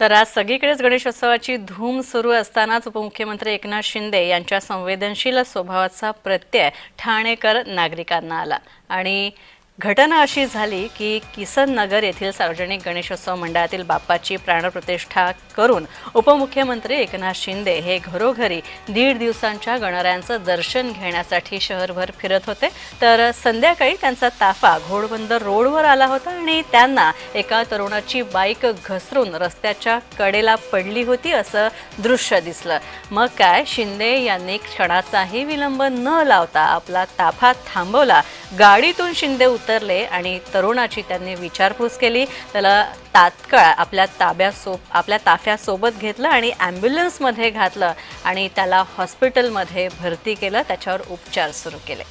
तर आज सगळीकडेच गणेशोत्सवाची धूम सुरू असतानाच उपमुख्यमंत्री एकनाथ शिंदे यांच्या संवेदनशील स्वभावाचा प्रत्यय ठाणेकर नागरिकांना आला आणि घटना अशी झाली की किसन नगर येथील सार्वजनिक गणेशोत्सव मंडळातील बाप्पाची प्राणप्रतिष्ठा करून उपमुख्यमंत्री एकनाथ शिंदे हे घरोघरी 1.5 दिवसांच्या गणरायांचं दर्शन घेण्यासाठी शहरभर फिरत होते। तर संध्याकाळी त्यांचा ताफा घोडबंदर रोडवर आला होता आणि त्यांना एका तरुणाची बाईक घसरून रस्त्याच्या कडेला पडली होती असं दृश्य दिसलं। मग काय, शिंदे यांनी क्षणाचाही विलंब न लावता आपला ताफा थांबवला, गाडीतून शिंदे उतरले आणि तरुणाची त्यांनी विचारपूस केली। त्याला तात्काळ आपल्या ताफ्यासोबत घेतलं आणि ॲम्ब्युलन्समध्ये घातलं आणि त्याला हॉस्पिटलमध्ये भरती केलं, त्याच्यावर उपचार सुरू केले।